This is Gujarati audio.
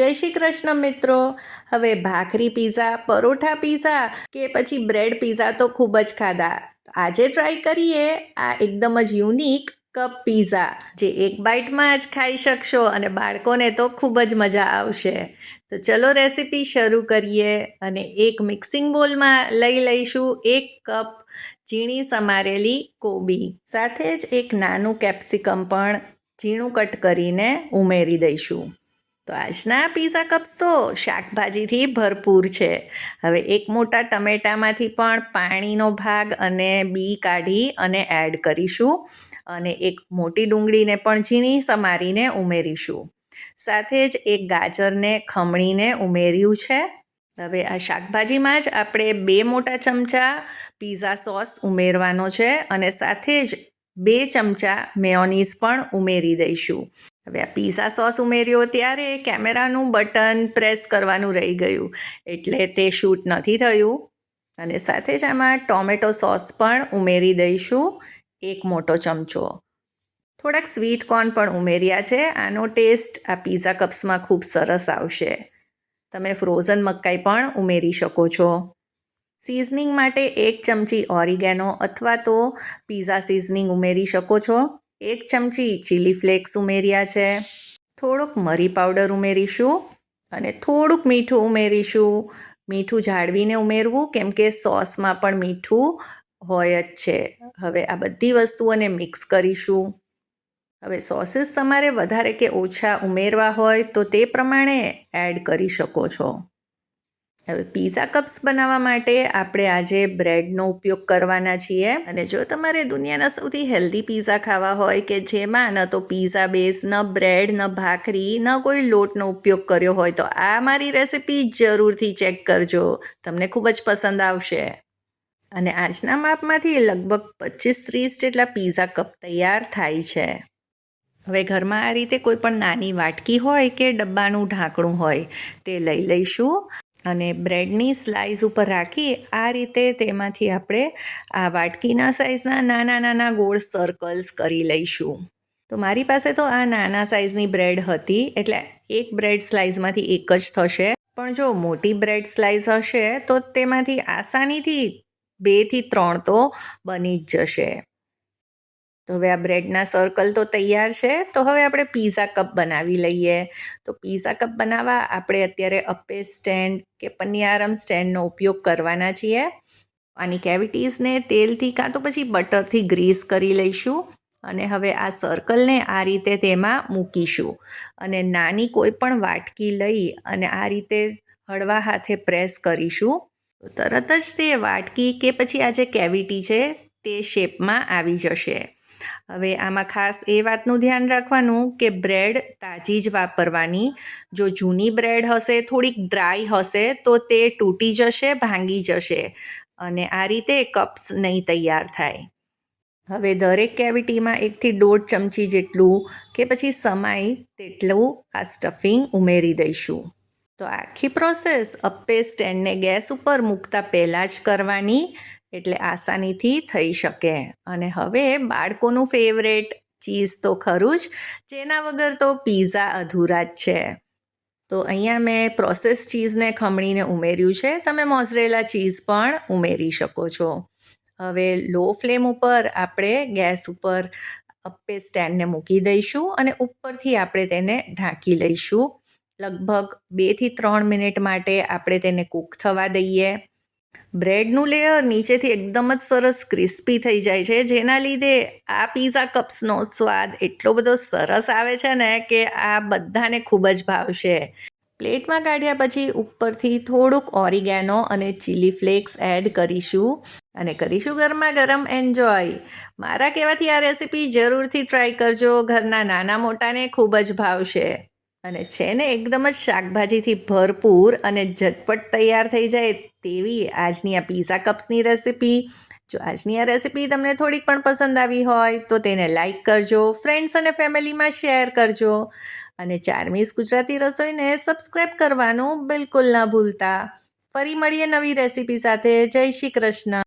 જય શ્રી કૃષ્ણ મિત્રો। હવે ભાખરી પીઝા, પરોઠા પીઝા કે પછી બ્રેડ પીઝા તો ખૂબ જ ખાધા। આજે ટ્રાય કરીએ આ એકદમ જ યુનિક કપ પીઝા, જે એક બાઇટમાં જ ખાઈ શકશો અને બાળકોને તો ખૂબ જ મજા આવશે। તો ચલો રેસીપી શરૂ કરીએ। અને એક મિક્સિંગ બોલમાં લઈશું 1 કપ ઝીણી સમારેલી કોબી, સાથે જ એક નાનું કેપ્સિકમ પણ ઝીણું કટ કરીને ઉમેરી દઈશું। તો આજના પીઝા કપ્સ તો શાકભાજીથી ભરપૂર છે। હવે એક મોટા ટમેટામાંથી પણ પાણીનો ભાગ અને બી કાઢી અને એડ કરીશું, અને એક મોટી ડુંગળીને પણ ઝીણી સમારીને ઉમેરીશું। સાથે જ એક ગાજરને ખમણીને ઉમેર્યું છે। હવે આ શાકભાજીમાં જ આપણે 2 મોટા ચમચા પીઝા સોસ ઉમેરવાનો છે, અને સાથે જ 2 ચમચા મેયોનીઝ પણ ઉમેરી દઈશું। હવે આ પીઝા સોસ ઉમેર્યો ત્યારે કેમેરાનું બટન પ્રેસ કરવાનું રહી ગયું, એટલે તે શૂટ નથી થયું। અને સાથે જ આમાં ટોમેટો સોસ પણ ઉમેરી દઈશું, 1 મોટો ચમચો। થોડાક સ્વીટ કોર્ન પણ ઉમેર્યા છે। આનો ટેસ્ટ આ પીઝા કપ્સમાં ખૂબ સરસ આવશે। તમે ફ્રોઝન મકાઈ પણ ઉમેરી શકો છો। સિઝનિંગ માટે 1 ચમચી ઓરિગેનો અથવા તો પીઝા સિઝનિંગ ઉમેરી શકો છો। 1 ચમચી ચીલી ફ્લેક્સ ઉમેર્યા છે। થોડુંક મરી પાવડર ઉમેરીશું અને થોડુંક મીઠું ઉમેરીશું। મીઠું જાળવીને ઉમેરવું, કેમ કે સોસમાં પણ મીઠું હોય જ છે। હવે આ બધી વસ્તુઓને મિક્સ કરીશું। હવે સોસીસ તમારે વધારે કે ઓછા ઉમેરવા હોય તો તે પ્રમાણે એડ કરી શકો છો। હવે પીઝા કપ્સ બનાવવા માટે આપણે આજે બ્રેડનો ઉપયોગ કરવાના છીએ। અને જો તમારે દુનિયાના સૌથી હેલ્ધી પીઝા ખાવા હોય કે જેમાં ન તો પીઝા બેઝ, ન બ્રેડ, ન ભાખરી, ન કોઈ લોટનો ઉપયોગ કર્યો હોય, તો આ મારી રેસીપી જરૂરથી ચેક કરજો, તમને ખૂબ જ પસંદ આવશે। અને આજના માપમાંથી લગભગ 25-30 જેટલા પીઝા કપ તૈયાર થાય છે। હવે ઘરમાં આ રીતે કોઈ પણ નાની વાટકી હોય કે ડબ્બાનું ઢાંકણું હોય તે લઈ લઈશું, અને બ્રેડની સ્લાઇસ ઉપર રાખી આ રીતે તેમાંથી આપણે આ વાટકીના સાઇઝના નાના નાના ગોળ સર્કલ્સ કરી લઈશું। તો મારી પાસે તો આ નાના સાઇઝની બ્રેડ હતી, એટલે એક બ્રેડ સ્લાઇસમાંથી એક જ થશે। પણ જો મોટી બ્રેડ સ્લાઇસ હશે તો તેમાંથી આસાનીથી 2 થી 3 તો બની જ જશે। તો હવે આ બ્રેડના સર્કલ તો તૈયાર છે। તો હવે આપણે પીઝા કપ બનાવી લઈએ। તો પીઝા કપ બનાવવા આપણે અત્યારે અપ્પે સ્ટેન્ડ કે પનિયારમ સ્ટેન્ડનો ઉપયોગ કરવાના છીએ। આની કેવિટીઝને તેલથી કાં તો પછી બટરથી ગ્રીસ કરી લઈશું, અને હવે આ સર્કલને આ રીતે તેમાં મૂકીશું, અને નાની કોઈ પણ વાટકી લઈ અને આ રીતે હળવા હાથે પ્રેસ કરીશું, તો તરત જ તે વાટકી કે પછી આ જે કેવિટી છે તે શેપમાં આવી જશે। હવે આમાં ખાસ એ વાતનું ધ્યાન રાખવાનું કે બ્રેડ તાજી જ વાપરવાની। જો જૂની બ્રેડ હશે, થોડીક ડ્રાય હશે, તો તે તૂટી જશે, ભાંગી જશે, અને આ રીતે કપ્સ નહીં તૈયાર થાય। હવે દરેક કેવિટીમાં 1 થી 1.5 ચમચી જેટલું કે પછી સમાય તેટલું આ સ્ટફિંગ ઉમેરી દઈશું। તો આખી પ્રોસેસ અપ્પે સ્ટેન્ડને ગેસ ઉપર મૂકતા પહેલાં જ કરવાની, એટલે આસાનીથી થઈ શકે। અને હવે બાળકોનું ફેવરેટ ચીઝ તો ખરું જ, જેના વગર તો પીઝા અધૂરા જ છે। તો અહીંયા મેં પ્રોસેસ ચીઝને ખમણીને ઉમેર્યું છે, તમે મોઝરેલા ચીઝ પણ ઉમેરી શકો છો। હવે લો ફ્લેમ ઉપર આપણે ગેસ ઉપર અપ્પે સ્ટેન્ડને મૂકી દઈશું, અને ઉપરથી આપણે તેને ઢાંકી લઈશું। લગભગ 2 થી 3 મિનિટ માટે આપણે તેને કૂક થવા દઈએ। બ્રેડનું લેયર નીચેથી એકદમ જ સરસ ક્રિસ્પી થઈ જાય છે, જેના લીધે આ પીઝા કપ્સનો સ્વાદ એટલો બધો સરસ આવે છે ને કે આ બધાને ખૂબ જ ભાવશે। પ્લેટમાં કાઢ્યા પછી ઉપરથી થોડુંક ઓરિગેનો અને ચીલી ફ્લેક્સ એડ કરીશું, અને કરીશું ગરમા ગરમ એન્જોય। મારા કહેવાથી આ રેસીપી જરૂરથી ટ્રાય કરજો, ઘરના નાના મોટાને ખૂબ જ ભાવશે। અને છે ને એકદમ જ શાકભાજીથી ભરપૂર અને ઝટપટ તૈયાર થઈ જાય તેવી આજની આ પીઝા કપ્સની રેસીપી। જો આજની આ રેસીપી તમને થોડીક પણ પસંદ આવી હોય તો તેને લાઇક કરજો, ફ્રેન્ડ્સ અને ફેમિલીમાં શેર કરજો, અને ચાર્મીઝ ગુજરાતી રસોઈને સબસ્ક્રાઈબ કરવાનું બિલકુલ ન ભૂલતા। ફરી મળીએ નવી રેસીપી સાથે। જય શ્રી કૃષ્ણ।